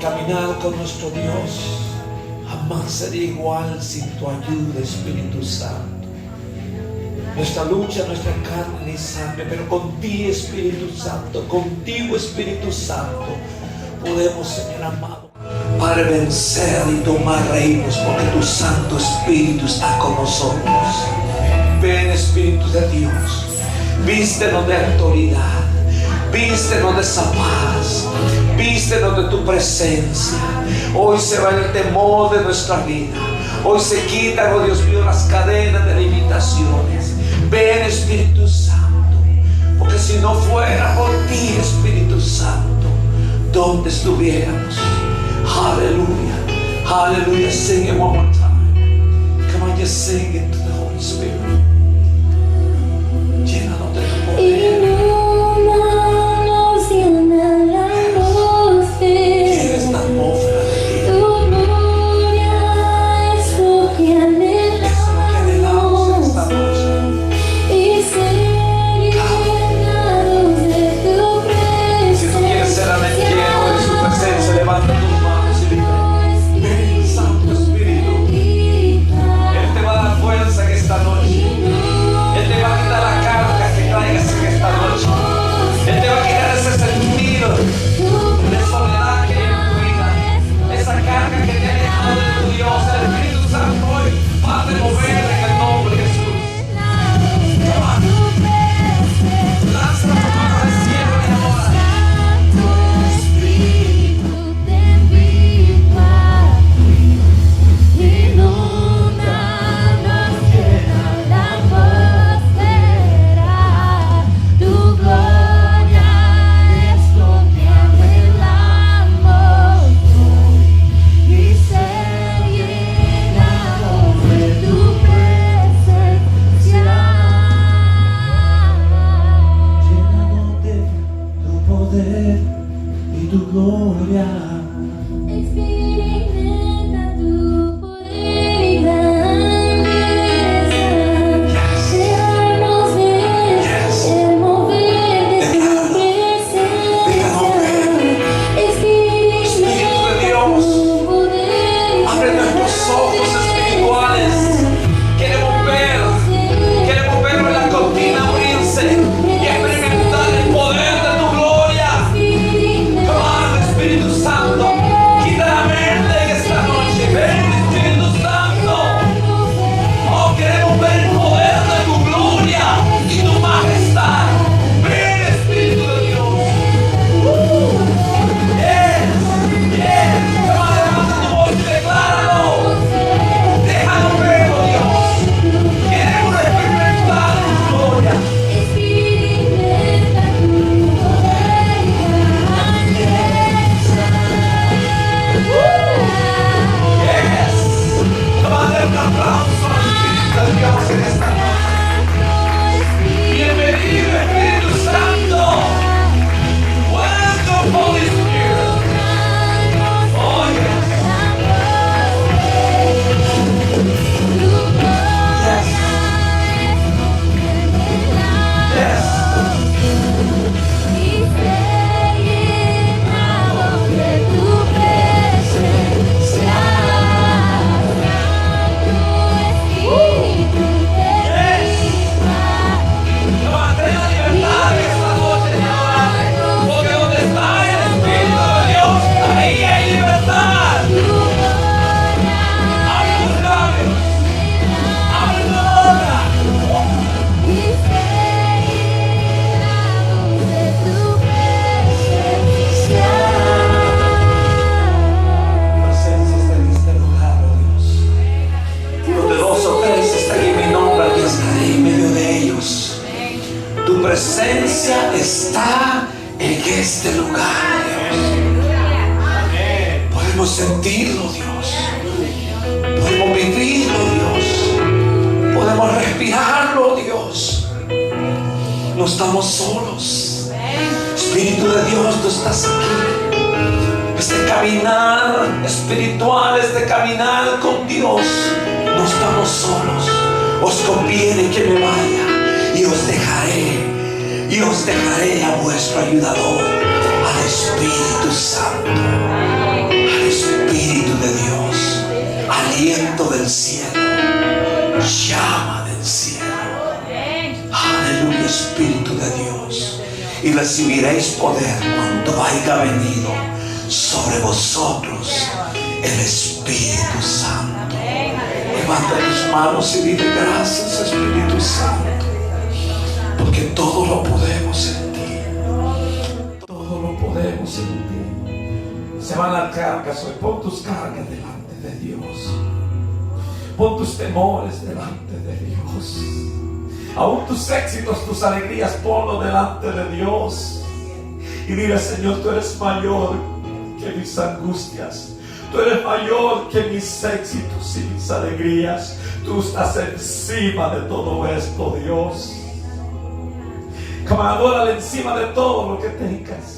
caminar con nuestro Dios jamás sería igual sin tu ayuda, Espíritu Santo. Nuestra lucha, nuestra carne y sangre, pero contigo, Espíritu Santo, contigo, Espíritu Santo, podemos, Señor amado, Padre, vencer y tomar reinos, porque tu Santo Espíritu está con nosotros. Ven, Espíritu de Dios, vístenos de autoridad, vístenos de esa paz, vístenos de tu presencia. Hoy se va el temor de nuestra vida. Hoy se quitan, oh Dios mío, las cadenas de limitaciones. Ven, Espíritu Santo, porque si no fuera por ti, Espíritu Santo, ¿dónde estuviéramos? Aleluya, aleluya. Sing it one more time. Come on, just sing it to the Holy Spirit. Llénanos de tu poder. Presencia está en este lugar, Dios. Podemos sentirlo, Dios. Podemos vivirlo, Dios. Podemos respirarlo, Dios. No estamos solos. Espíritu de Dios, tú estás aquí. Este caminar espiritual, este caminar con Dios, no estamos solos. Os conviene que me vaya y os dejaré a vuestro ayudador, al Espíritu Santo. aliento del cielo, llama del cielo. Aleluya, Espíritu de Dios. Y recibiréis poder cuando haya venido sobre vosotros el Espíritu Santo. Levanta tus manos y dile gracias, Espíritu Santo, porque todo lo podemos en ti. Todo lo podemos en ti. Se van las cargas hoy. Pon tus cargas delante de Dios. Pon tus temores delante de Dios. Aún tus éxitos, tus alegrías, ponlo delante de Dios. Y dile: Señor, tú eres mayor que mis angustias. Tú eres mayor que mis éxitos y mis alegrías. Tú estás encima de todo esto, Dios. Como adórale encima de todo lo que tengas.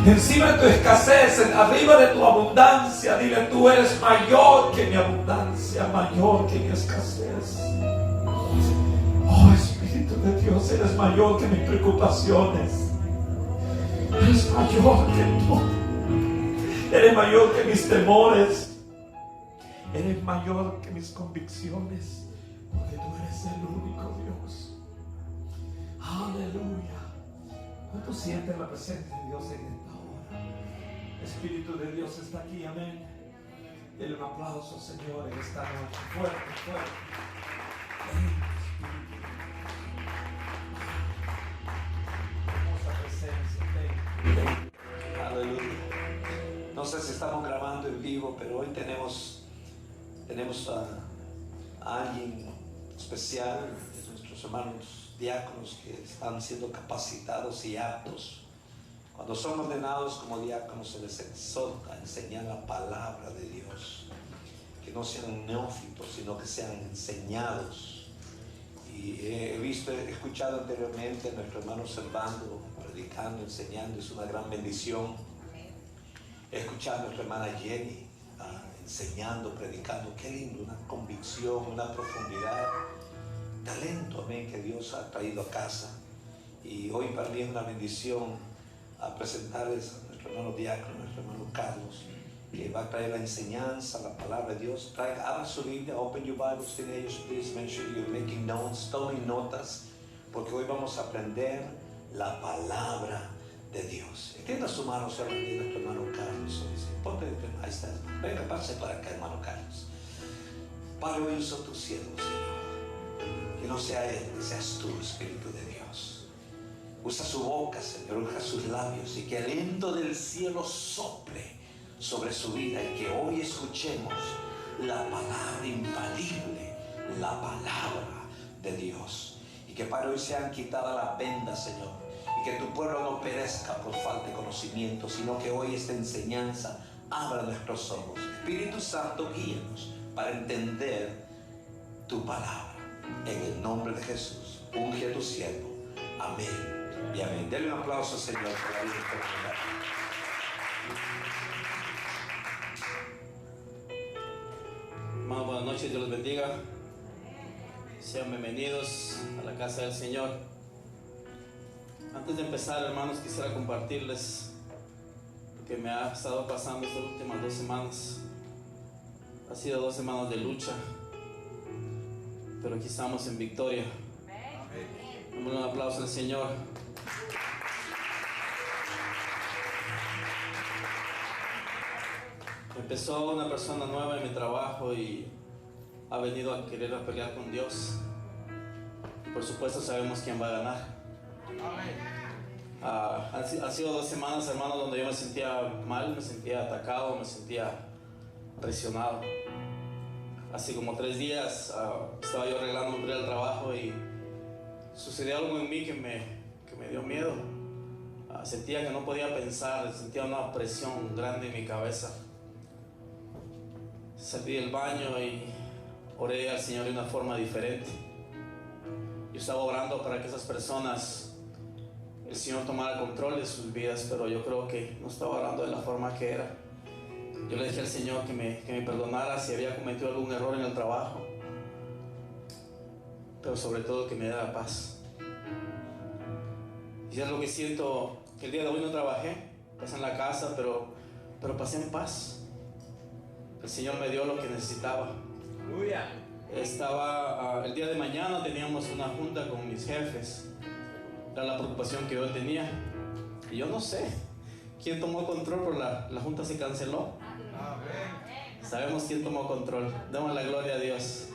Encima de tu escasez, arriba de tu abundancia. Dile: tú eres mayor que mi abundancia, mayor que mi escasez. Oh, Espíritu de Dios, eres mayor que mis preocupaciones. Eres mayor que todo. Eres mayor que mis temores. Eres mayor que mis convicciones. Porque tú eres el único Dios. Aleluya. ¿Cuánto sienten la presencia de Dios en esta hora? El Espíritu de Dios está aquí, amén. Denle un aplauso, Señor, en esta noche. Fuerte, fuerte. Hermosa presencia. Aleluya. No sé si estamos grabando en vivo, pero hoy tenemos a alguien especial, de nuestros hermanos diáconos que están siendo capacitados y aptos. Cuando son ordenados como diáconos, se les exhorta a enseñar la palabra de Dios. Que no sean neófitos, sino que sean enseñados. Y he escuchado anteriormente a nuestro hermano Servando predicando, enseñando, es una gran bendición. He escuchado a nuestra hermana Jenny enseñando, predicando. Qué lindo, una convicción, una profundidad, talento, amén, que Dios ha traído a casa. Y hoy para mí es una bendición a presentarles a nuestro hermano diácono, nuestro hermano Carlos, que va a traer la enseñanza, la palabra de Dios. Abra su Biblia, open your Bibles, teenagers, please make sure you're making notes, tomen notas, porque hoy vamos a aprender la palabra de Dios. Extienda su mano sobre nuestro hermano Carlos. Ponte, ahí está. Venga, pase para acá, hermano Carlos. Padre, hoy uso tu siervo, Señor. Que no sea él, que seas tú, Espíritu de Dios. Usa su boca, Señor, usa sus labios, y que el aliento del cielo sople sobre su vida, y que hoy escuchemos la palabra infalible, la palabra de Dios. Y que para hoy sean quitadas las vendas, Señor. Que tu pueblo no perezca por falta de conocimiento, sino que hoy esta enseñanza abra nuestros ojos. Espíritu Santo, guíanos para entender tu palabra. En el nombre de Jesús, unge a tu siervo. Amén y amén. Denle un aplauso, Señor, por la vida de esta comunidad. Hermanos, buenas noches, Dios los bendiga. Sean bienvenidos a la casa del Señor. Antes de empezar, hermanos, quisiera compartirles lo que me ha estado pasando estas últimas 2 semanas. Ha sido 2 semanas de lucha, pero aquí estamos en victoria. Damos un aplauso al Señor. Empezó una persona nueva en mi trabajo y ha venido a querer pelear con Dios. Y por supuesto sabemos quién va a ganar. Han sido 2 semanas, hermanos, donde yo me sentía mal, me sentía atacado, me sentía presionado. Hace como 3 días estaba yo arreglando para ir al trabajo y sucedió algo en mí que me dio miedo. Sentía que no podía pensar, sentía una presión grande en mi cabeza. Salí del baño y oré al Señor de una forma diferente. Yo estaba orando para que esas personas, el Señor tomara control de sus vidas, pero yo creo que no estaba orando de la forma que era. Yo le dije al Señor que me perdonara si había cometido algún error en el trabajo, pero sobre todo que me diera paz. Y es lo que siento, que el día de hoy no trabajé, pasé en la casa, pero pasé en paz. El Señor me dio lo que necesitaba. Aleluya. El día de mañana teníamos una junta con mis jefes. Era la preocupación que yo tenía. Y yo no sé quién tomó control, pero la junta se canceló. Amén. Sabemos quién tomó control. Demos la gloria a Dios.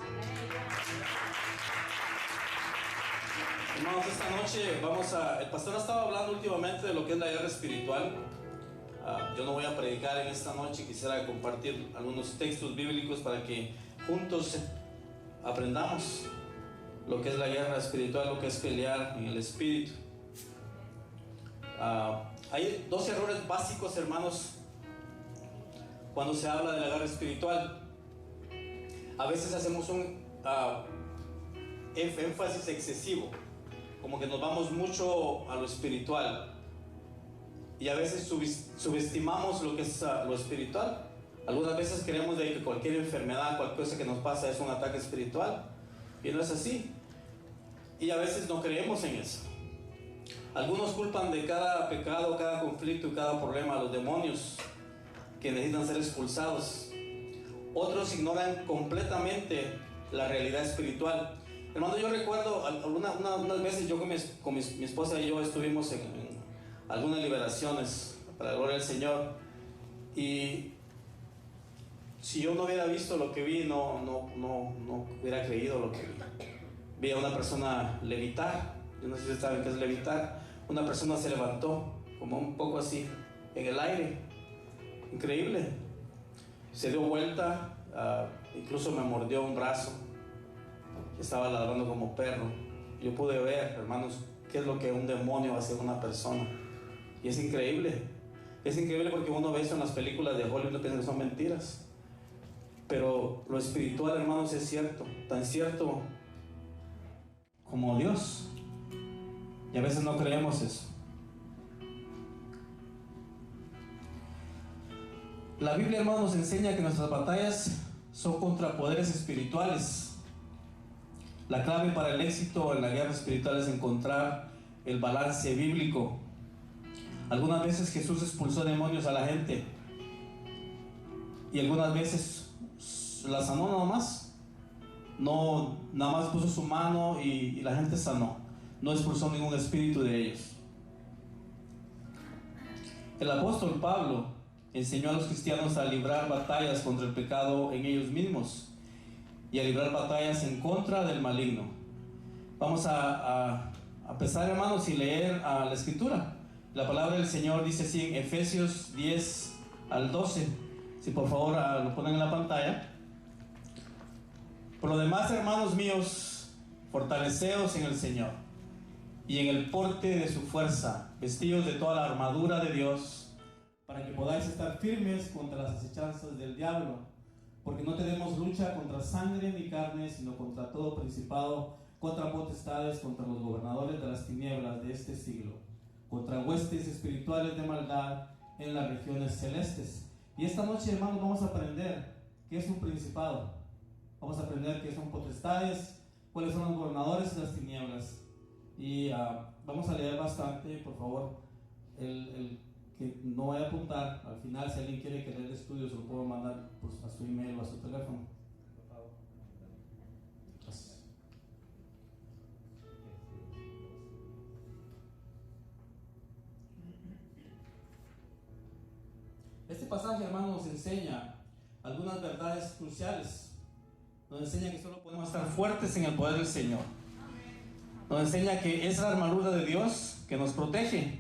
Hermanos, esta noche el pastor ha estado hablando últimamente de lo que es la guerra espiritual. Yo no voy a predicar en esta noche, quisiera compartir algunos textos bíblicos para que juntos aprendamos lo que es la guerra espiritual, lo que es pelear en el espíritu. Hay dos errores básicos, hermanos, cuando se habla de la guerra espiritual. A veces hacemos un énfasis excesivo, como que nos vamos mucho a lo espiritual, y a veces subestimamos lo que es lo espiritual. Algunas veces creemos de que cualquier enfermedad, cualquier cosa que nos pasa es un ataque espiritual, y no es así. Y a veces no creemos en eso. Algunos culpan de cada pecado, cada conflicto y cada problema a los demonios que necesitan ser expulsados. Otros ignoran completamente la realidad espiritual. Hermano, yo recuerdo unas veces yo con mi esposa y yo estuvimos en algunas liberaciones para la gloria del Señor, y si yo no hubiera visto lo que vi, no hubiera creído lo que vi. Vi a una persona levitar. Yo no sé si ustedes saben qué es levitar. Una persona se levantó como un poco así en el aire, increíble, se dio vuelta, incluso me mordió un brazo, estaba ladrando como perro. Yo pude ver, hermanos, qué es lo que un demonio hace a una persona, y es increíble porque uno ve eso en las películas de Hollywood y piensa que son mentiras, pero lo espiritual, hermanos, es cierto, tan cierto como Dios, y a veces no creemos eso. La Biblia, hermanos, nos enseña que nuestras batallas son contra poderes espirituales. La clave para el éxito en la guerra espiritual es encontrar el balance bíblico. Algunas veces Jesús expulsó demonios a la gente, y algunas veces la sanó nada más. Nada más puso su mano y la gente sanó. No expulsó ningún espíritu de ellos. El apóstol Pablo enseñó a los cristianos a librar batallas contra el pecado en ellos mismos y a librar batallas en contra del maligno. Vamos a empezar, hermanos, y leer la escritura. La palabra del Señor dice así en Efesios 10 al 12. Si por favor lo ponen en la pantalla. Por lo demás, hermanos míos, fortaleceos en el Señor y en el porte de su fuerza, vestidos de toda la armadura de Dios, para que podáis estar firmes contra las acechanzas del diablo, porque no tenemos lucha contra sangre ni carne, sino contra todo principado, contra potestades, contra los gobernadores de las tinieblas de este siglo, contra huestes espirituales de maldad en las regiones celestes. Y esta noche, hermanos, vamos a aprender qué es un principado. Vamos a aprender qué son potestades, cuáles son los gobernadores de las tinieblas. Y vamos a leer bastante, por favor. El que no vaya a apuntar, al final, si alguien quiere que lea el estudio, se lo puedo mandar a su email o a su teléfono. Gracias. Este pasaje, hermanos, nos enseña algunas verdades cruciales. Nos enseña que solo podemos estar fuertes en el poder del Señor. Nos enseña que es la armadura de Dios que nos protege.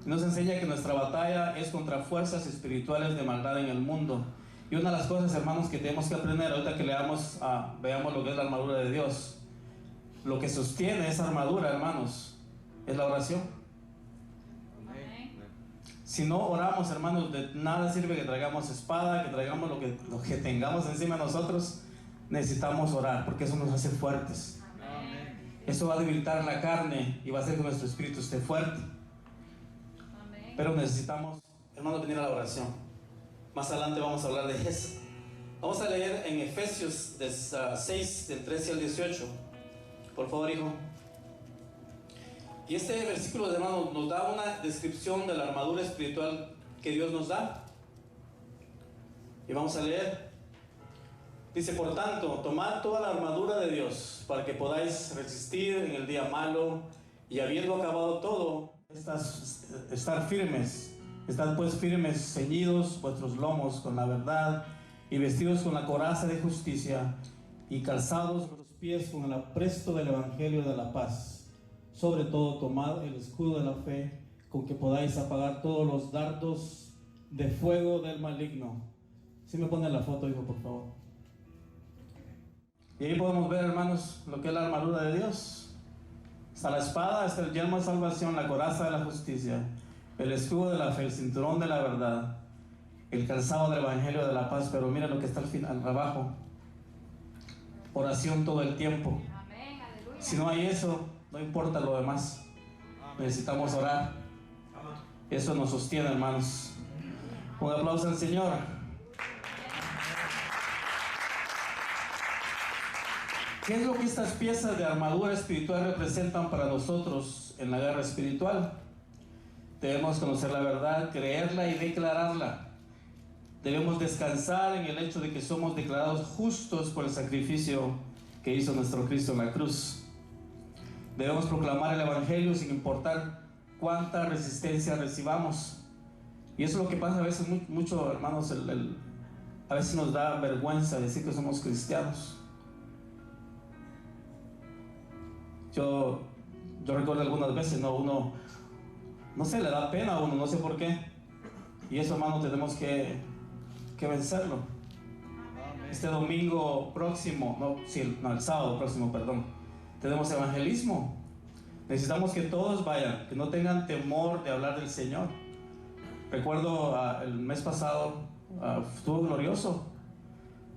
Nos enseña que nuestra batalla es contra fuerzas espirituales de maldad en el mundo. Y una de las cosas, hermanos, que tenemos que aprender ahorita que veamos lo que es la armadura de Dios. Lo que sostiene esa armadura, hermanos, es la oración. Si no oramos, hermanos, de nada sirve que traigamos espada, que traigamos lo que tengamos encima de nosotros. Necesitamos orar, porque eso nos hace fuertes. Amén. Eso va a debilitar la carne y va a hacer que nuestro espíritu esté fuerte. Amén. Pero necesitamos, hermanos, venir a la oración. Más adelante vamos a hablar de eso. Vamos a leer en Efesios 6, del 13 al 18. Por favor, hijo. Y este versículo, hermanos, nos da una descripción de la armadura espiritual que Dios nos da. Y vamos a leer. Dice, por tanto, tomad toda la armadura de Dios para que podáis resistir en el día malo, y habiendo acabado todo, estar firmes. Estad pues firmes, ceñidos vuestros lomos con la verdad, y vestidos con la coraza de justicia, y calzados los pies con el apresto del evangelio de la paz. Sobre todo tomad el escudo de la fe, con que podáis apagar todos los dardos de fuego del maligno. Si me ponen la foto, hijo, por favor. Y ahí podemos ver, hermanos, lo que es la armadura de Dios. Está la espada, está el yelmo de salvación, la coraza de la justicia, el escudo de la fe, el cinturón de la verdad, el calzado del evangelio de la paz. Pero mira lo que está al final, abajo: oración todo el tiempo. Amén, aleluya. Si no hay eso, no importa lo demás. Necesitamos orar. Eso nos sostiene, hermanos. Un aplauso al Señor. ¿Qué es lo que estas piezas de armadura espiritual representan para nosotros en la guerra espiritual? Debemos conocer la verdad, creerla y declararla. Debemos descansar en el hecho de que somos declarados justos por el sacrificio que hizo nuestro Cristo en la cruz. Debemos proclamar el evangelio sin importar cuánta resistencia recibamos. Y eso es lo que pasa a veces mucho, hermanos. A veces nos da vergüenza decir que somos cristianos. Yo recuerdo algunas veces, uno, no sé, le da pena a uno, no sé por qué. Y eso, hermano, tenemos que vencerlo. Este domingo próximo, el sábado próximo, perdón, tenemos evangelismo. Necesitamos que todos vayan, que no tengan temor de hablar del Señor. Recuerdo el mes pasado, estuvo glorioso.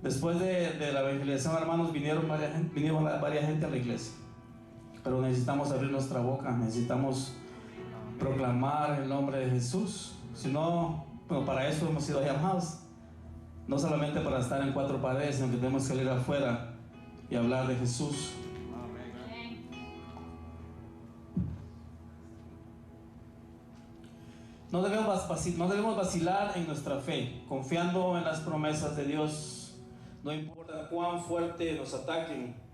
Después de la evangelización, hermanos, vinieron varias gente a la iglesia. Pero necesitamos abrir nuestra boca, necesitamos proclamar el nombre de Jesús. Si no, bueno, para eso hemos sido llamados. No solamente para estar en cuatro paredes, sino que tenemos que salir afuera y hablar de Jesús. Amén. No debemos vacilar en nuestra fe, confiando en las promesas de Dios. No importa cuán fuerte nos ataquen.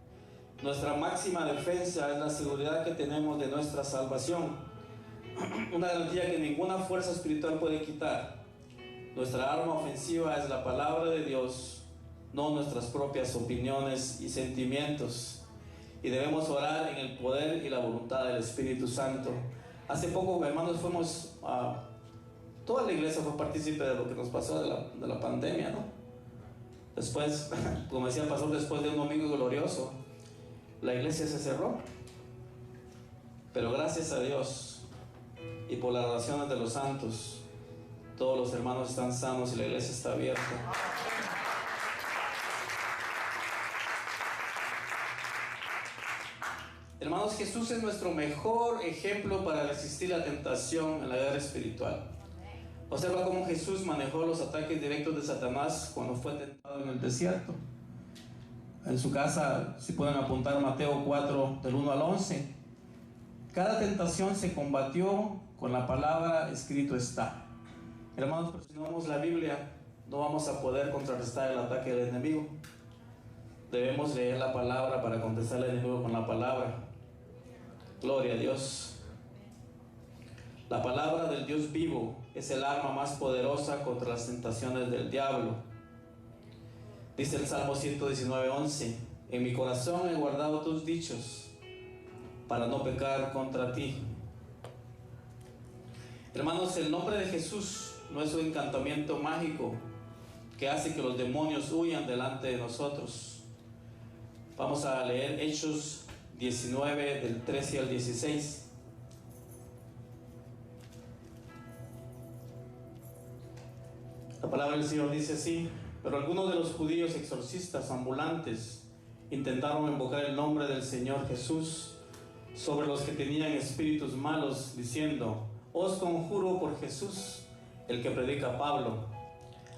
Nuestra máxima defensa es la seguridad que tenemos de nuestra salvación, una garantía que ninguna fuerza espiritual puede quitar. Nuestra arma ofensiva es la palabra de Dios, no nuestras propias opiniones y sentimientos. Y debemos orar en el poder y la voluntad del Espíritu Santo. Hace poco, hermanos, toda la iglesia fue partícipe de lo que nos pasó de la pandemia, ¿no? Después, como decía el pastor, después de un domingo glorioso, la iglesia se cerró. Pero gracias a Dios y por las oraciones de los santos, todos los hermanos están sanos y la iglesia está abierta. Hermanos, Jesús es nuestro mejor ejemplo para resistir la tentación en la guerra espiritual. Observa cómo Jesús manejó los ataques directos de Satanás cuando fue tentado en el desierto. En su casa, si pueden apuntar Mateo 4, del 1 al 11. Cada tentación se combatió con la palabra escrito está. Hermanos, pero si no vemos la Biblia, no vamos a poder contrarrestar el ataque del enemigo. Debemos leer la palabra para contestar al enemigo con la palabra. Gloria a Dios. La palabra del Dios vivo es el arma más poderosa contra las tentaciones del diablo. Dice el Salmo 119:11: en mi corazón he guardado tus dichos para no pecar contra ti. Hermanos, el nombre de Jesús no es un encantamiento mágico que hace que los demonios huyan delante de nosotros. Vamos a leer Hechos 19, del 13 al 16. La palabra del Señor dice así: pero algunos de los judíos exorcistas ambulantes intentaron invocar el nombre del Señor Jesús sobre los que tenían espíritus malos, diciendo: os conjuro por Jesús, el que predica Pablo.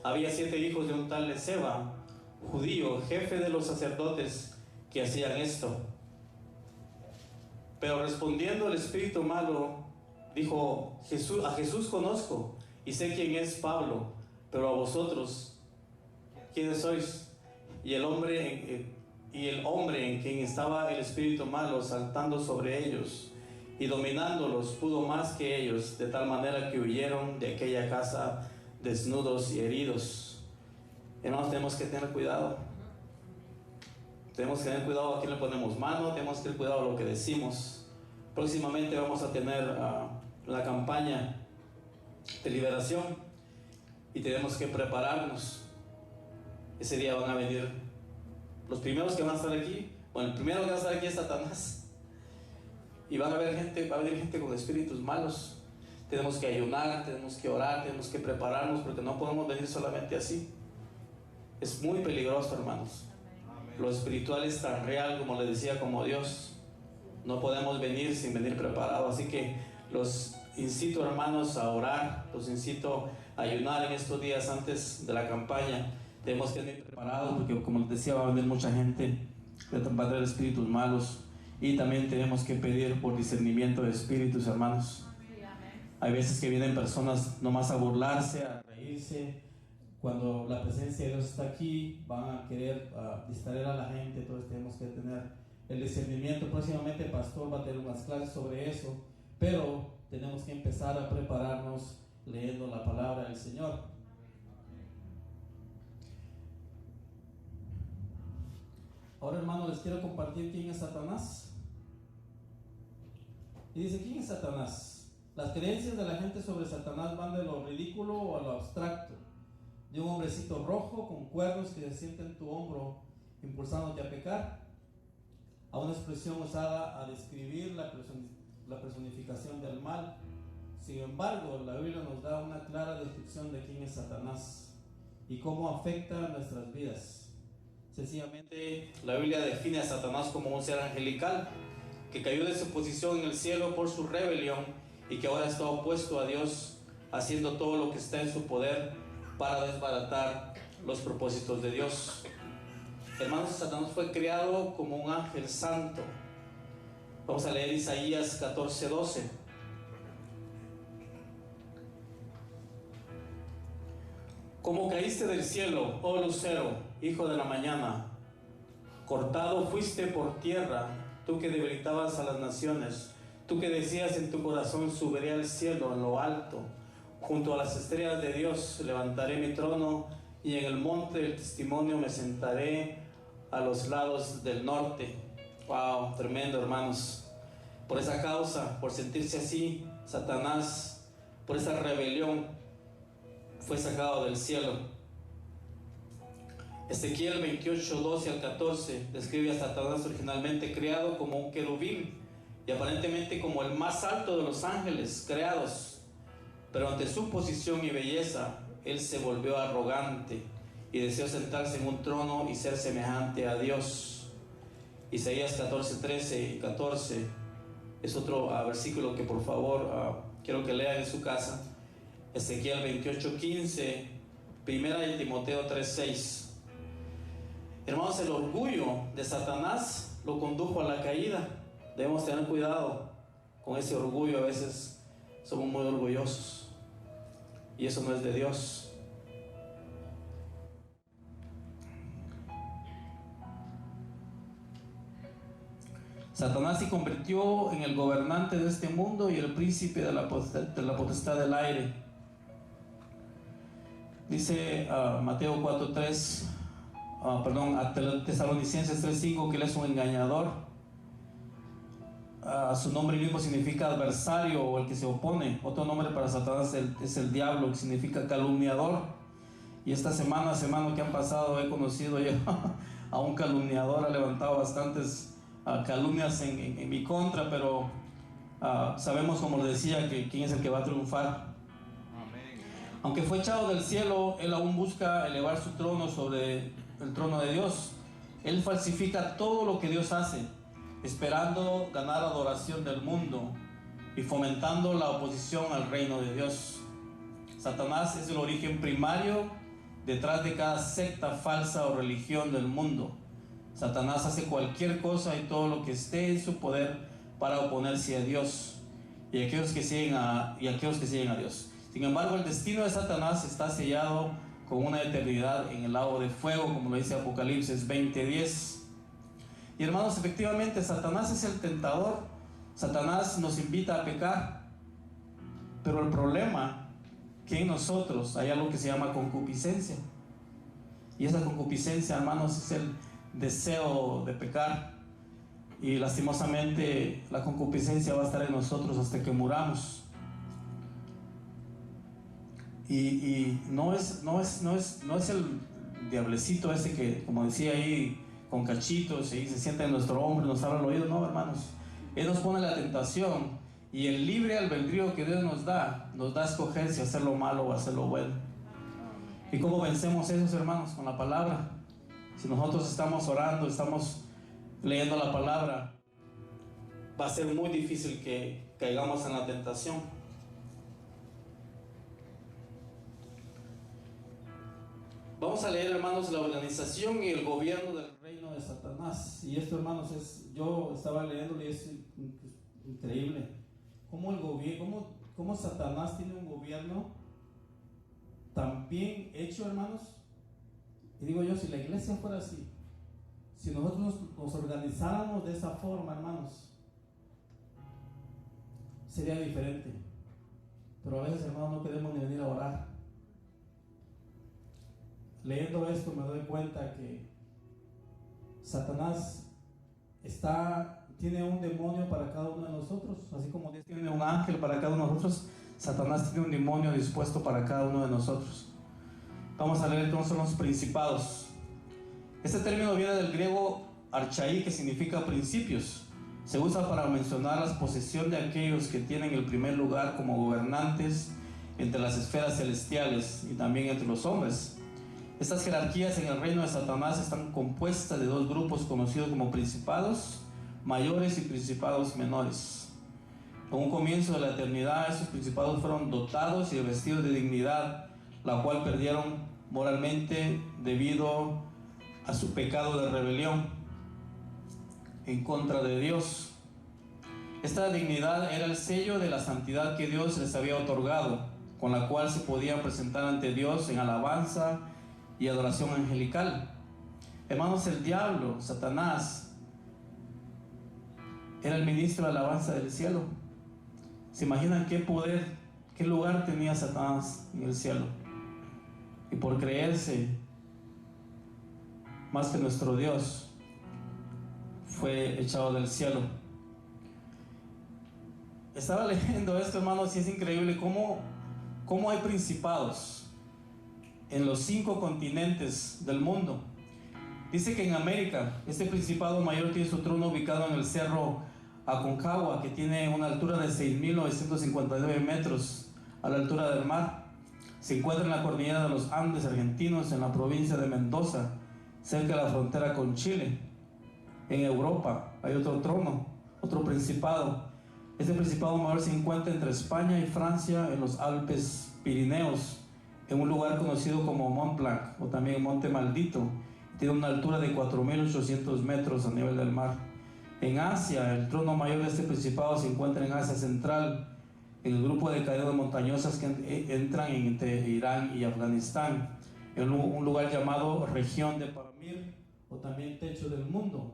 Había 7 hijos de un tal Esceva, judío, jefe de los sacerdotes, que hacían esto. Pero respondiendo el espíritu malo, dijo: a Jesús conozco y sé quién es Pablo, pero a vosotros, ¿quiénes sois? Y el hombre en quien estaba el espíritu malo saltando sobre ellos y dominándolos pudo más que ellos, de tal manera que huyeron de aquella casa desnudos y heridos. Hermanos, tenemos que tener cuidado. Tenemos que tener cuidado a quién le ponemos mano, tenemos que tener cuidado a lo que decimos. Próximamente vamos a tener la campaña de liberación y tenemos que prepararnos. Ese día van a venir los primeros que van a estar aquí. Bueno, el primero que va a estar aquí es Satanás. Y va a venir gente con espíritus malos. Tenemos que ayunar, tenemos que orar, tenemos que prepararnos, porque no podemos venir solamente así. Es muy peligroso, hermanos. Lo espiritual es tan real, como les decía, como Dios. No podemos venir sin venir preparados. Así que los incito, hermanos, a orar. Los incito a ayunar en estos días antes de la campaña. Tenemos que venir preparados, porque como les decía, va a venir mucha gente va a traer espíritus malos. Y también tenemos que pedir por discernimiento de espíritus, hermanos. Hay veces que vienen personas nomás a burlarse, a reírse. Cuando la presencia de Dios está aquí, van a querer distraer a la gente. Entonces tenemos que tener el discernimiento. Próximamente el pastor va a tener unas clases sobre eso, pero tenemos que empezar a prepararnos leyendo la palabra del Señor. Ahora, hermanos, les quiero compartir quién es Satanás. Y dice, ¿quién es Satanás? Las creencias de la gente sobre Satanás van de lo ridículo o a lo abstracto. De un hombrecito rojo con cuernos que se sienta en tu hombro impulsándote a pecar, a una expresión usada a describir la personificación del mal. Sin embargo, la Biblia nos da una clara descripción de quién es Satanás y cómo afecta nuestras vidas. Sencillamente, la Biblia define a Satanás como un ser angelical que cayó de su posición en el cielo por su rebelión y que ahora está opuesto a Dios, haciendo todo lo que está en su poder para desbaratar los propósitos de Dios. Hermanos, Satanás fue creado como un ángel santo. Vamos a leer Isaías 14:12. Como caíste del cielo, oh lucero, hijo de la mañana, cortado fuiste por tierra, tú que debilitabas a las naciones, tú que decías en tu corazón, subiré al cielo en lo alto, junto a las estrellas de Dios levantaré mi trono, y en el monte del testimonio me sentaré a los lados del norte. Wow, tremendo, hermanos. Por esa causa, por sentirse así, Satanás, por esa rebelión, fue sacado del cielo. Ezequiel 28:12 al 14 describe a Satanás originalmente creado como un querubín y aparentemente como el más alto de los ángeles creados, pero ante su posición y belleza él se volvió arrogante y deseó sentarse en un trono y ser semejante a Dios. Isaías 14:13 y 14 es otro versículo que por favor quiero que lean en su casa. Ezequiel 28:15, primera de Timoteo 3:6. Hermanos, el orgullo de Satanás lo condujo a la caída. Debemos tener cuidado con ese orgullo. A veces somos muy orgullosos y eso no es de Dios. Satanás se convirtió en el gobernante de este mundo y el príncipe de la potestad del aire. Dice Mateo 4:3, a Tesalonicenses 3:5 que él es un engañador. Su nombre mismo significa adversario o el que se opone. Otro nombre para Satanás es el diablo, que significa calumniador. Y esta semana que han pasado he conocido yo a un calumniador. Ha levantado bastantes calumnias en mi contra, pero sabemos, como le decía, que quién es el que va a triunfar. Aunque fue echado del cielo, él aún busca elevar su trono sobre el trono de Dios. Él falsifica todo lo que Dios hace, esperando ganar adoración del mundo y fomentando la oposición al reino de Dios. Satanás es el origen primario detrás de cada secta falsa o religión del mundo. Satanás hace cualquier cosa y todo lo que esté en su poder para oponerse a Dios y aquellos que siguen a Dios. Sin embargo, el destino de Satanás está sellado con una eternidad en el lago de fuego, como lo dice Apocalipsis 20:10. Y hermanos, efectivamente Satanás es el tentador. Satanás nos invita a pecar, pero el problema que en nosotros hay algo que se llama concupiscencia, y esa concupiscencia, hermanos, es el deseo de pecar. Y lastimosamente la concupiscencia va a estar en nosotros hasta que muramos. Y no es el diablecito ese que, como decía ahí, con cachitos y se sienta en nuestro hombro y nos habla al oído. No, hermanos, Él nos pone la tentación, y el libre albedrío que Dios nos da a escoger si hacer lo malo o hacer lo bueno. ¿Y cómo vencemos eso, hermanos? Con la palabra. Si nosotros estamos orando, estamos leyendo la palabra, va a ser muy difícil que caigamos en la tentación. Vamos a leer, hermanos, la organización y el gobierno del reino de Satanás. Y esto, hermanos, yo estaba leyendo y es increíble cómo Satanás tiene un gobierno tan bien hecho, hermanos. Y digo yo, si la iglesia fuera así, si nosotros nos organizáramos de esa forma, hermanos, sería diferente. Pero a veces, hermanos, no queremos ni venir a orar. Leyendo esto me doy cuenta que Satanás tiene un demonio para cada uno de nosotros. Así como Dios tiene un ángel para cada uno de nosotros, Satanás tiene un demonio dispuesto para cada uno de nosotros. Vamos a leer entonces los principados. Este término viene del griego archaí, que significa principios. Se usa para mencionar la posesión de aquellos que tienen el primer lugar como gobernantes entre las esferas celestiales y también entre los hombres. Estas jerarquías en el reino de Satanás están compuestas de dos grupos conocidos como principados mayores y principados menores. En un comienzo de la eternidad, estos principados fueron dotados y revestidos de dignidad, la cual perdieron moralmente debido a su pecado de rebelión en contra de Dios. Esta dignidad era el sello de la santidad que Dios les había otorgado, con la cual se podían presentar ante Dios en alabanza y adoración angelical. Hermanos, el diablo, Satanás, era el ministro de alabanza del cielo. ¿Se imaginan qué poder, qué lugar tenía Satanás en el cielo? Y por creerse más que nuestro Dios, fue echado del cielo. Estaba leyendo esto, hermanos, y es increíble cómo hay principados en los 5 continentes del mundo. Dice que en América, este principado mayor tiene su trono ubicado en el cerro Aconcagua, que tiene una altura de 6.959 metros a la altura del mar. Se encuentra en la cordillera de los Andes argentinos, en la provincia de Mendoza, cerca de la frontera con Chile. En Europa hay otro trono, otro principado. Este principado mayor se encuentra entre España y Francia, en los Alpes Pirineos, en un lugar conocido como Mont Blanc o también Monte Maldito. Tiene una altura de 4.800 metros a nivel del mar. En Asia, el trono mayor de este principado se encuentra en Asia Central, en el grupo de cadenas montañosas que entran entre Irán y Afganistán, en un lugar llamado región de Paramir o también techo del mundo.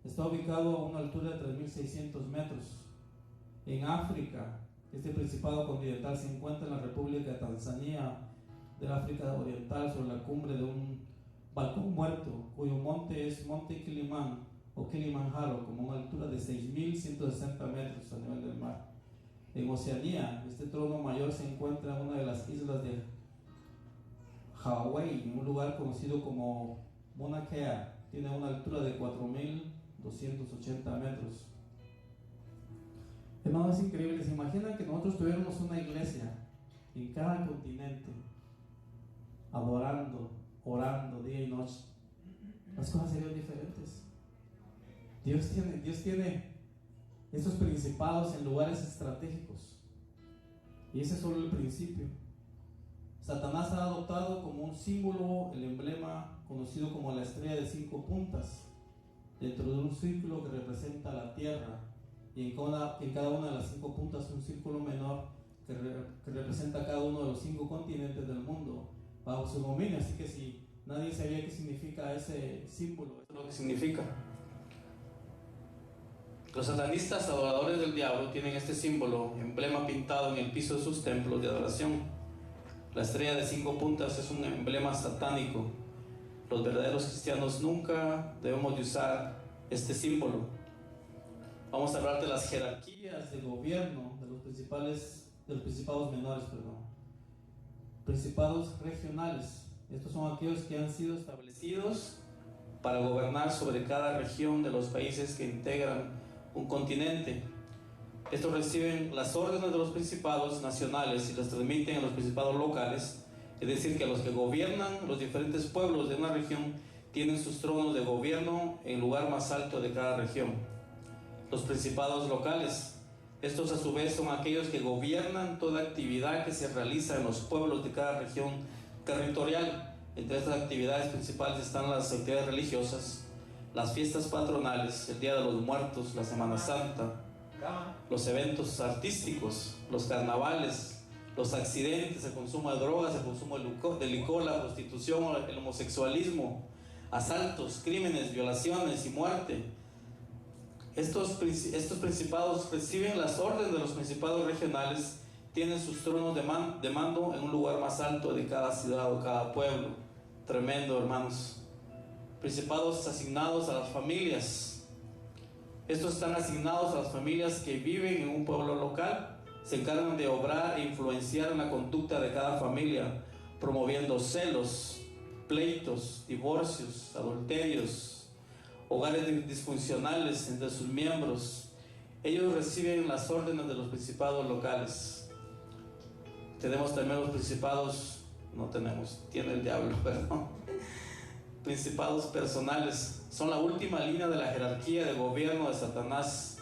Está ubicado a una altura de 3.600 metros. En África, este principado continental se encuentra en la República de Tanzania del África Oriental, sobre la cumbre de un balcón muerto, cuyo monte es Monte Kilimán o Kilimanjaro, con una altura de 6.160 metros a nivel del mar. En Oceanía, este trono mayor se encuentra en una de las islas de Hawái, en un lugar conocido como Mauna Kea. Tiene una altura de 4.280 metros. Hermanos, es increíble. ¿Se imaginan que nosotros tuviéramos una iglesia en cada continente, adorando, orando día y noche? Las cosas serían diferentes. Dios tiene esos principados en lugares estratégicos, y ese es solo el principio. Satanás ha adoptado como un símbolo el emblema conocido como la estrella de 5 puntas, dentro de un círculo que representa la tierra, y en cada una de las 5 puntas un círculo menor que representa cada uno de los 5 continentes del mundo, bajo bajo su dominio. Así que si nadie sabía qué significa ese símbolo, Esto es lo que significa. Los satanistas adoradores del diablo tienen este símbolo, emblema pintado en el piso de sus templos de adoración. La estrella de 5 puntas es un emblema satánico. Los verdaderos cristianos nunca debemos de usar este símbolo. Vamos a hablar de las jerarquías de gobierno de los principados menores, principados regionales. Estos son aquellos que han sido establecidos para gobernar sobre cada región de los países que integran un continente. Estos reciben las órdenes de los principados nacionales y las transmiten a los principados locales, es decir, que los que gobiernan los diferentes pueblos de una región tienen sus tronos de gobierno en el lugar más alto de cada región. Los principados locales, estos a su vez son aquellos que gobiernan toda actividad que se realiza en los pueblos de cada región territorial. Entre estas actividades principales están las actividades religiosas, las fiestas patronales, el Día de los Muertos, la Semana Santa, los eventos artísticos, los carnavales, los accidentes, el consumo de drogas, el consumo de licor, la prostitución, el homosexualismo, asaltos, crímenes, violaciones y muerte. Estos principados reciben las órdenes de los principados regionales, tienen sus tronos de mando en un lugar más alto de cada ciudad o cada pueblo. Tremendo, hermanos. Principados asignados a las familias. Estos están asignados a las familias que viven en un pueblo local. Se encargan de obrar e influenciar en la conducta de cada familia, promoviendo celos, pleitos, divorcios, adulterios, hogares disfuncionales entre sus miembros. Ellos reciben las órdenes de los principados locales. Tenemos también los principados, tiene el diablo, perdón. Principados personales, son la última línea de la jerarquía de gobierno de Satanás.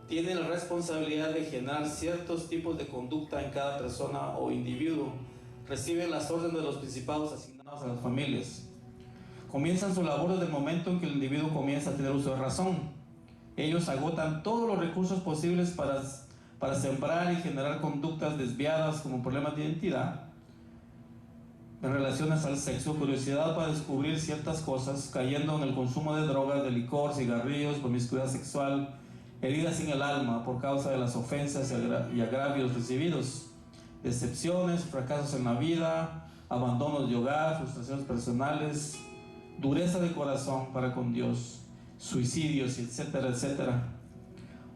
Tienen la responsabilidad de generar ciertos tipos de conducta en cada persona o individuo. Reciben las órdenes de los principados asignados a las familias. Comienzan su labor desde el momento en que el individuo comienza a tener uso de razón. Ellos agotan todos los recursos posibles para sembrar y generar conductas desviadas como problemas de identidad, en relaciones al sexo, curiosidad para descubrir ciertas cosas, cayendo en el consumo de drogas, de licor, cigarrillos, promiscuidad sexual, heridas en el alma por causa de las ofensas y agravios recibidos, decepciones, fracasos en la vida, abandonos de hogar, frustraciones personales, dureza de corazón para con Dios, suicidios, etcétera, etcétera.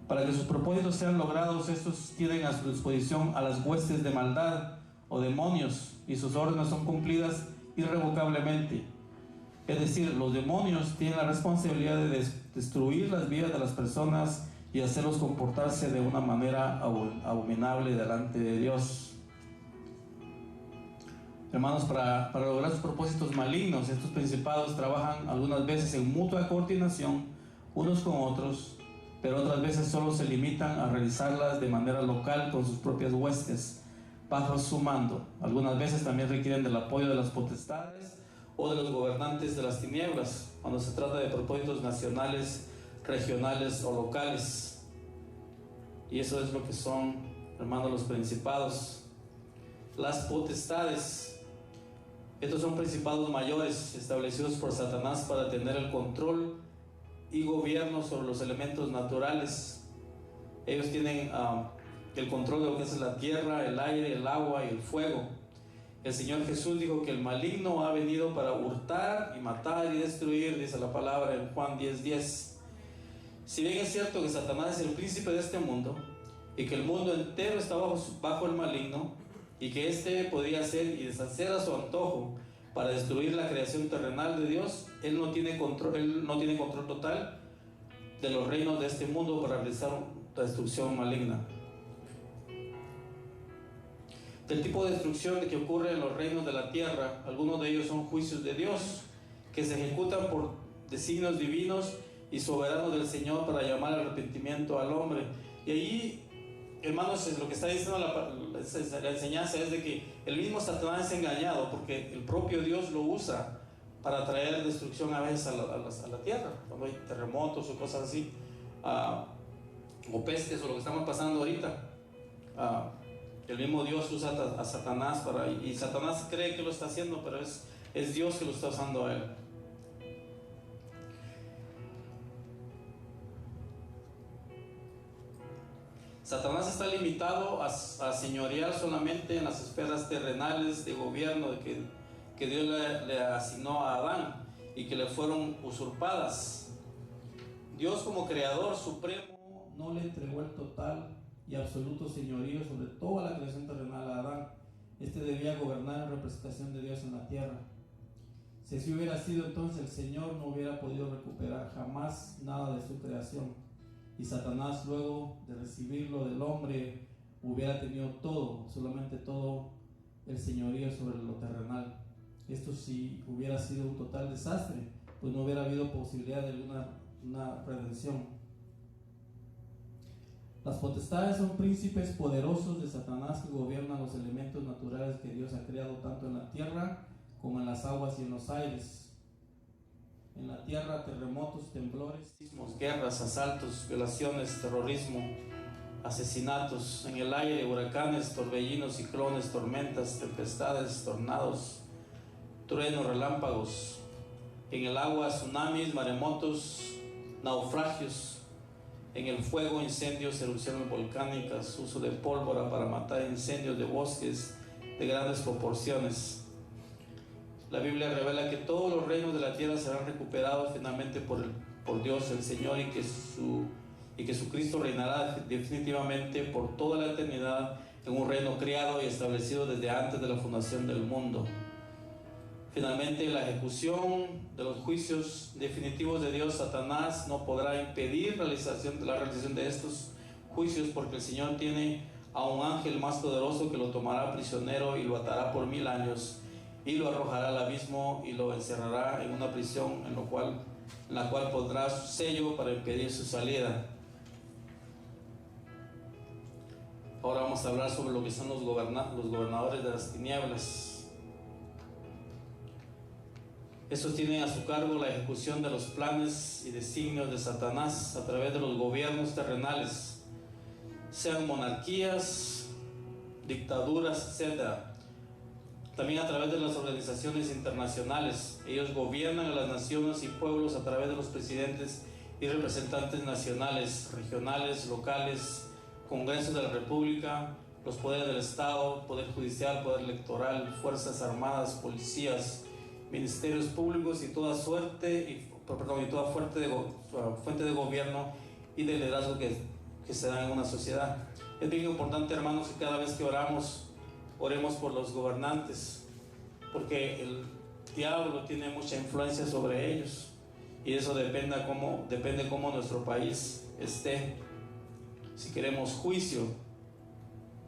Para que sus propósitos sean logrados, estos tienen a su disposición a las huestes de maldad o demonios, y sus órdenes son cumplidas irrevocablemente. Es decir, los demonios tienen la responsabilidad de destruir las vidas de las personas y hacerlos comportarse de una manera abominable delante de Dios. Hermanos, para lograr sus propósitos malignos, estos principados trabajan algunas veces en mutua coordinación unos con otros, pero otras veces solo se limitan a realizarlas de manera local con sus propias huestes, bajo su mando. Algunas veces también requieren del apoyo de las potestades o de los gobernantes de las tinieblas, cuando se trata de propósitos nacionales, regionales o locales. Y eso es lo que son, hermanos, los principados. Las potestades. Estos son principados mayores establecidos por Satanás para tener el control y gobierno sobre los elementos naturales. Ellos tienen el control de lo que es la tierra, el aire, el agua y el fuego. El Señor Jesús dijo que el maligno ha venido para hurtar y matar y destruir, dice la palabra en Juan 10:10. Si bien es cierto que Satanás es el príncipe de este mundo y que el mundo entero está bajo el maligno y que éste podía hacer y deshacer a su antojo para destruir la creación terrenal de Dios, Él no tiene control total de los reinos de este mundo para realizar la destrucción maligna. Del tipo de destrucción que ocurre en los reinos de la tierra, algunos de ellos son juicios de Dios que se ejecutan por designios divinos y soberanos del Señor para llamar al arrepentimiento al hombre. Y ahí, hermanos, lo que está diciendo la enseñanza es de que el mismo Satanás es engañado, porque el propio Dios lo usa para traer destrucción a veces a la tierra, cuando hay terremotos o cosas así, o pestes o lo que estamos pasando ahorita. El mismo Dios usa a Satanás y Satanás cree que lo está haciendo, pero es Dios que lo está usando a él. Satanás está limitado a señorear solamente en las esferas terrenales de gobierno que Dios le asignó a Adán y que le fueron usurpadas. Dios, como creador supremo, no le entregó el total y absoluto señorío sobre toda la creación terrenal a Adán. Este debía gobernar en representación de Dios en la tierra. Si así hubiera sido, entonces el Señor no hubiera podido recuperar jamás nada de su creación, y Satanás, luego de recibirlo del hombre, hubiera tenido todo, solamente todo el señorío sobre lo terrenal. Esto sí hubiera sido un total desastre, pues no hubiera habido posibilidad de una redención. Las potestades son príncipes poderosos de Satanás que gobiernan los elementos naturales que Dios ha creado tanto en la tierra como en las aguas y en los aires. En la tierra, terremotos, temblores, sismos, guerras, asaltos, violaciones, terrorismo, asesinatos. En el aire, huracanes, torbellinos, ciclones, tormentas, tempestades, tornados, truenos, relámpagos. En el agua, tsunamis, maremotos, naufragios. En el fuego, incendios, erupciones volcánicas, uso de pólvora para matar, incendios de bosques de grandes proporciones. La Biblia revela que todos los reinos de la tierra serán recuperados finalmente por Dios el Señor, y que su Cristo reinará definitivamente por toda la eternidad en un reino creado y establecido desde antes de la fundación del mundo. Finalmente, la ejecución de los juicios definitivos de Dios, Satanás no podrá impedir la realización de estos juicios, porque el Señor tiene a un ángel más poderoso que lo tomará prisionero y lo atará por 1000 años y lo arrojará al abismo y lo encerrará en una prisión en la cual pondrá su sello para impedir su salida. Ahora vamos a hablar sobre lo que son los gobernadores de las tinieblas. Estos tienen a su cargo la ejecución de los planes y designios de Satanás a través de los gobiernos terrenales, sean monarquías, dictaduras, etc. También a través de las organizaciones internacionales. Ellos gobiernan a las naciones y pueblos a través de los presidentes y representantes nacionales, regionales, locales, congresos de la república, los poderes del Estado, poder judicial, poder electoral, fuerzas armadas, policías, ministerios públicos y toda fuente de gobierno y de liderazgo que se da en una sociedad. Es bien importante, hermanos, que cada vez que oremos por los gobernantes, porque el diablo tiene mucha influencia sobre ellos, y eso depende cómo nuestro país esté. Si queremos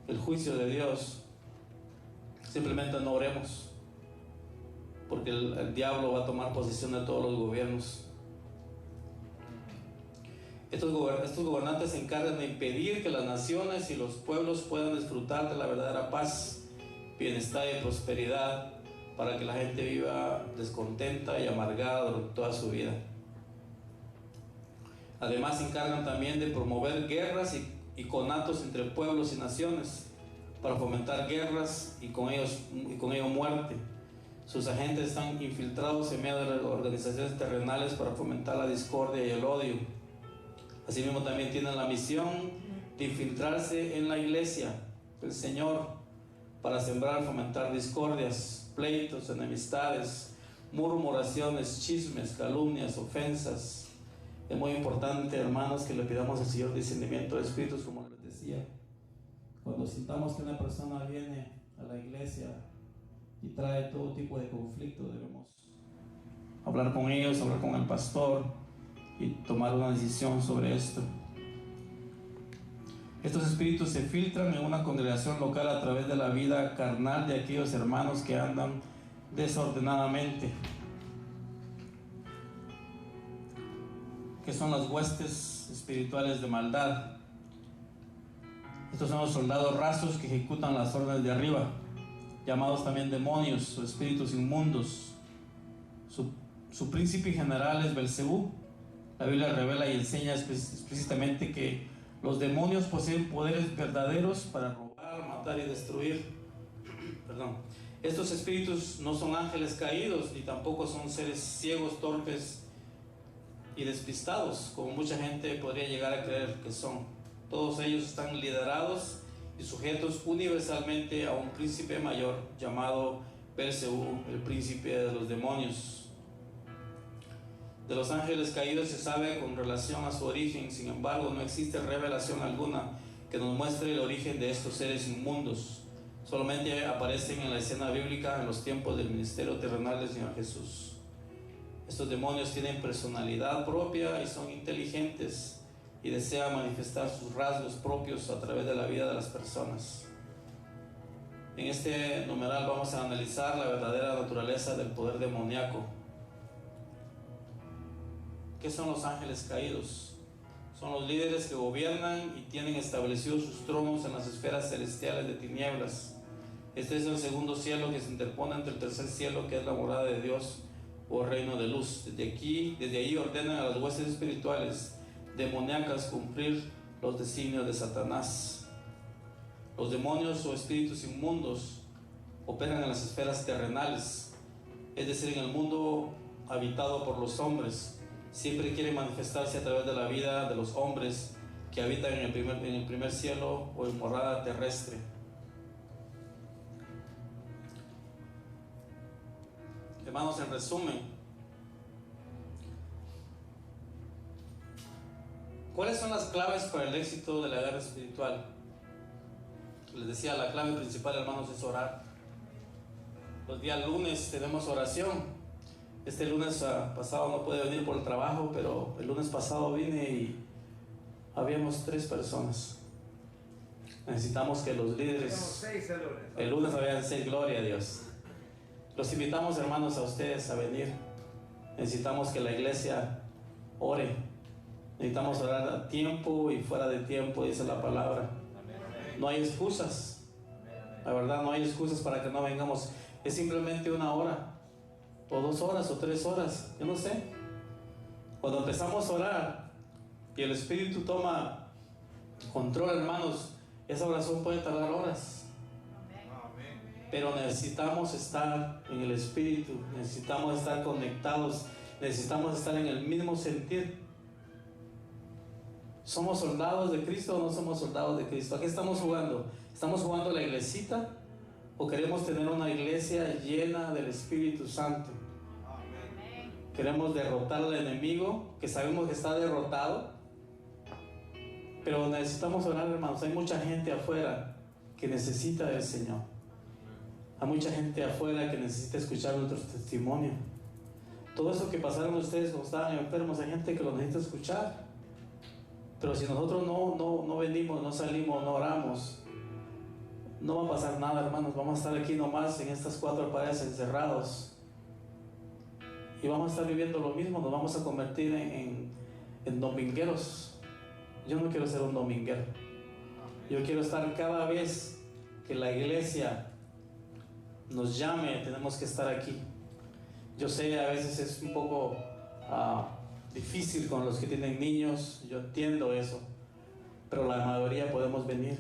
el juicio de Dios, simplemente no oremos, porque el diablo va a tomar posesión de todos los gobiernos. Estos gobernantes se encargan de impedir que las naciones y los pueblos puedan disfrutar de la verdadera paz, bienestar y prosperidad, para que la gente viva descontenta y amargada durante toda su vida. Además, se encargan también de promover guerras y conatos entre pueblos y naciones, para fomentar guerras y con ello muerte. Sus agentes están infiltrados en medio de las organizaciones terrenales para fomentar la discordia y el odio. Asimismo, también tienen la misión de infiltrarse en la iglesia del Señor para sembrar y fomentar discordias, pleitos, enemistades, murmuraciones, chismes, calumnias, ofensas. Es muy importante, hermanos, que le pidamos al Señor discernimiento de espíritus, como les decía. cuando sintamos que una persona viene a la iglesia y trae todo tipo de conflicto, debemos hablar con ellos, hablar con el pastor y tomar una decisión sobre esto. Estos espíritus se filtran en una congregación local a través de la vida carnal de aquellos hermanos que andan desordenadamente, que son las huestes espirituales de maldad. Estos son los soldados rasos que ejecutan las órdenes de arriba, llamados también demonios o espíritus inmundos. Su príncipe general es Belcebú. La Biblia revela y enseña explícitamente que los demonios poseen poderes verdaderos para robar, matar y destruir. Perdón. Estos espíritus no son ángeles caídos, ni tampoco son seres ciegos, torpes y despistados, como mucha gente podría llegar a creer que son. Todos ellos están liderados y sujetos universalmente a un príncipe mayor llamado Belcebú, el príncipe de los demonios. De los ángeles caídos se sabe con relación a su origen, sin embargo no existe revelación alguna que nos muestre el origen de estos seres inmundos. Solamente aparecen en la escena bíblica en los tiempos del ministerio terrenal del Señor Jesús. Estos demonios tienen personalidad propia y son inteligentes y desean manifestar sus rasgos propios a través de la vida de las personas. En este numeral vamos a analizar la verdadera naturaleza del poder demoníaco. ¿Qué son los ángeles caídos? Son los líderes que gobiernan y tienen establecidos sus tronos en las esferas celestiales de tinieblas. Este es el segundo cielo que se interpone entre el tercer cielo, que es la morada de Dios o reino de luz. Desde ahí ordenan a las huestes espirituales demoníacas cumplir los designios de Satanás. Los demonios o espíritus inmundos operan en las esferas terrenales, es decir, en el mundo habitado por los hombres. Siempre quieren manifestarse a través de la vida de los hombres que habitan en el primer cielo o en morada terrestre. Hermanos, en resumen, ¿cuáles son las claves para el éxito de la guerra espiritual? Les decía, la clave principal, hermanos, es orar. Los días lunes tenemos oración. Este lunes pasado no pude venir por el trabajo, pero el lunes pasado vine y habíamos 3 personas. Necesitamos que los líderes... El lunes habían 6, gloria a Dios. Los invitamos, hermanos, a ustedes a venir. Necesitamos que la iglesia ore. Necesitamos orar a tiempo y fuera de tiempo, dice la palabra. No hay excusas. La verdad, no hay excusas para que no vengamos. Es simplemente 1 hora, o 2 horas, o 3 horas. Yo no sé. Cuando empezamos a orar y el Espíritu toma control, hermanos, esa oración puede tardar horas. Pero necesitamos estar en el Espíritu, necesitamos estar conectados, necesitamos estar en el mismo sentir. ¿Somos soldados de Cristo o no somos soldados de Cristo? ¿A qué estamos jugando? ¿Estamos jugando la iglesita o queremos tener una iglesia llena del Espíritu Santo? Queremos derrotar al enemigo, que sabemos que está derrotado, pero necesitamos orar, hermanos. Hay mucha gente afuera que necesita del Señor. Hay mucha gente afuera que necesita escuchar nuestro testimonio. Todo eso que pasaron ustedes cuando estaban enfermos, hay gente que lo necesita escuchar. Pero si nosotros no venimos, no salimos, no oramos, no va a pasar nada, hermanos. Vamos a estar aquí nomás en estas 4 paredes encerrados y vamos a estar viviendo lo mismo. Nos vamos a convertir en domingueros. Yo no quiero ser un dominguero. Yo quiero estar cada vez que la iglesia nos llame, tenemos que estar aquí. Yo sé, a veces es un poco difícil con los que tienen niños, yo entiendo eso, pero la mayoría podemos venir.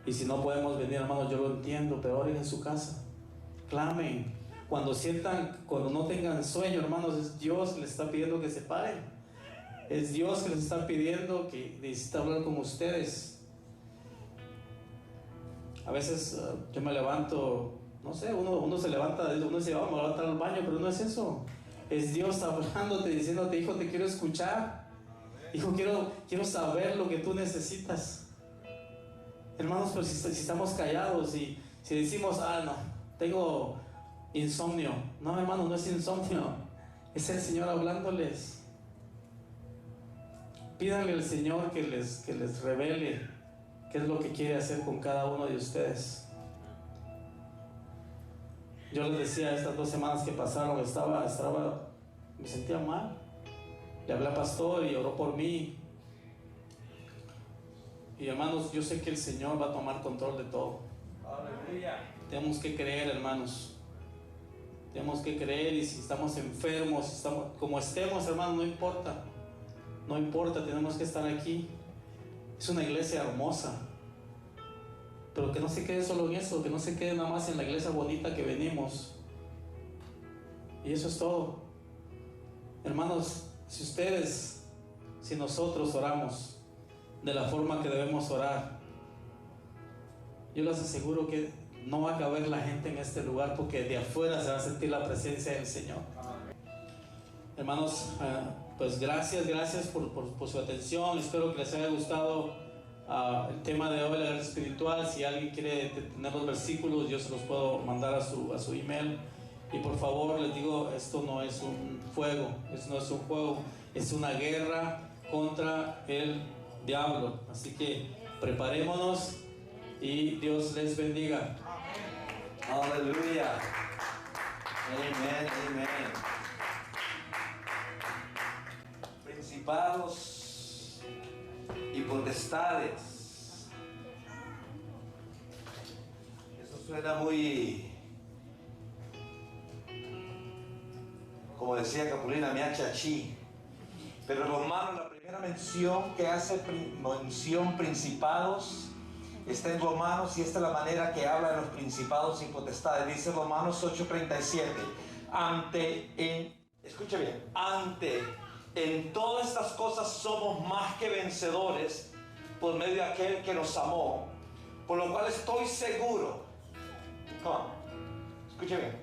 Y si no podemos venir, hermanos, yo lo entiendo, pero oren en su casa, clamen. Cuando no tengan sueño, hermanos, es Dios que les está pidiendo que se paren. Es Dios que les está pidiendo, que necesita hablar con ustedes. A veces yo me levanto, no sé, uno se levanta, uno dice, vamos a levantar al baño, pero no es eso. Es Dios hablándote, diciéndote, hijo, te quiero escuchar. Hijo, quiero saber lo que tú necesitas. Hermanos, pero si estamos callados y si decimos, no, tengo insomnio. No, hermano, no es insomnio. Es el Señor hablándoles. Pídanle al Señor que les revele qué es lo que quiere hacer con cada uno de ustedes. Yo les decía, estas 2 semanas que pasaron, me sentía mal. Le hablé al pastor y oró por mí. Y hermanos, yo sé que el Señor va a tomar control de todo. Aleluya. Tenemos que creer, hermanos. Tenemos que creer, y si estamos enfermos, si estamos, como estemos, hermanos, no importa. No importa, tenemos que estar aquí. Es una iglesia hermosa. Pero que no se quede solo en eso, que no se quede nada más en la iglesia bonita que venimos. Y eso es todo. Hermanos, si nosotros oramos de la forma que debemos orar, yo les aseguro que no va a caber la gente en este lugar, porque de afuera se va a sentir la presencia del Señor. Hermanos, pues gracias por su atención. Espero que les haya gustado el tema de hoy, la guerra espiritual. Si alguien quiere tener los versículos, yo se los puedo mandar a su email. Y por favor les digo, esto no es un juego, es una guerra contra el diablo. Así que preparémonos y Dios les bendiga. Aleluya. Amén, amén. Principados y potestades. Eso suena muy, como decía Capulina, miachachí. Pero Romanos, la primera mención que hace mención principados está en Romanos, y esta es la manera que habla de los principados y potestades. Dice Romanos 8:37. Escuche bien. En todas estas cosas somos más que vencedores por medio de aquel que nos amó. Por lo cual estoy seguro. Escuche bien.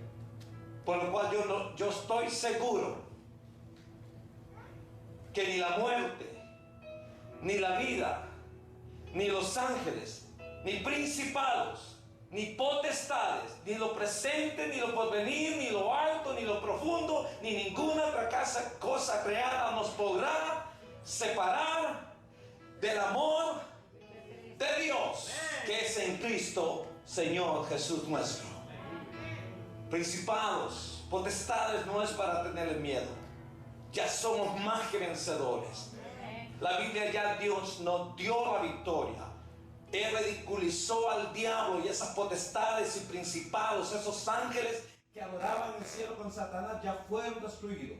Por lo cual yo estoy seguro que ni la muerte, ni la vida, ni los ángeles, ni principados, ni potestades, ni lo presente, ni lo porvenir, ni lo alto, ni lo profundo, ni ninguna otra cosa creada nos podrá separar del amor de Dios, que es en Cristo Señor Jesús nuestro. Principados, potestades, no es para tenerle miedo. Ya somos más que vencedores. La Biblia, ya Dios nos dio la victoria. Él ridiculizó al diablo y esas potestades y principados, esos ángeles que adoraban el cielo con Satanás, ya fueron destruidos.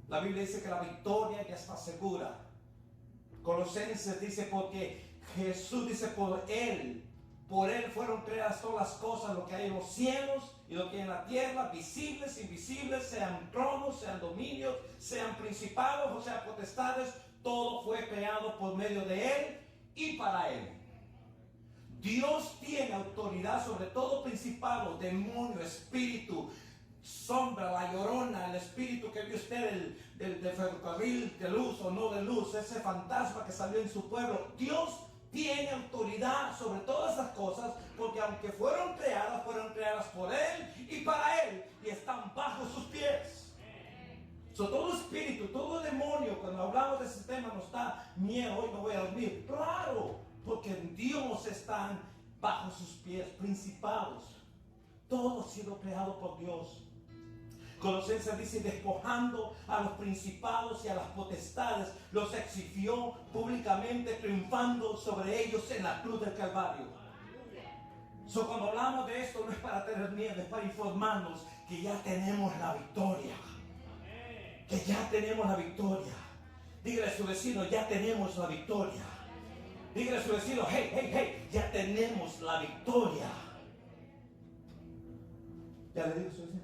La Biblia dice que la victoria ya está segura. Colosenses dice, porque Jesús dice, por Él fueron creadas todas las cosas, lo que hay en los cielos y lo que hay en la tierra, visibles, invisibles, sean tronos, sean dominios, sean principados, o sea, potestades. Todo fue creado por medio de Él y para Él. Dios tiene autoridad sobre todo principado, demonio, espíritu, sombra, la llorona, el espíritu que vio usted del ferrocarril de luz o no de luz, ese fantasma que salió en su pueblo. Dios tiene autoridad sobre todas esas cosas, porque aunque fueron creadas por Él y para Él, y están bajo sus pies. Todo espíritu, todo demonio, cuando hablamos de ese tema, nos da miedo. Hoy no voy a dormir. Claro, porque en Dios están bajo sus pies, principados. Todo ha sido creado por Dios. Colosenses dice, despojando a los principados y a las potestades, los exhibió públicamente, triunfando sobre ellos en la cruz del Calvario. Cuando hablamos de esto, no es para tener miedo, es para informarnos que ya tenemos la victoria. Que ya tenemos la victoria. Dígale a su vecino, ya tenemos la victoria. Dígale a su vecino, hey, ya tenemos la victoria. ¿Ya le digo a su vecino?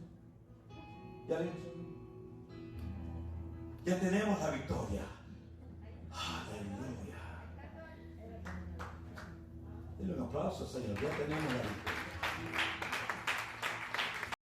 ¿Ya le digo a su vecino? Ya tenemos la victoria. Aleluya. Denle un aplauso, Señor. Ya tenemos la victoria.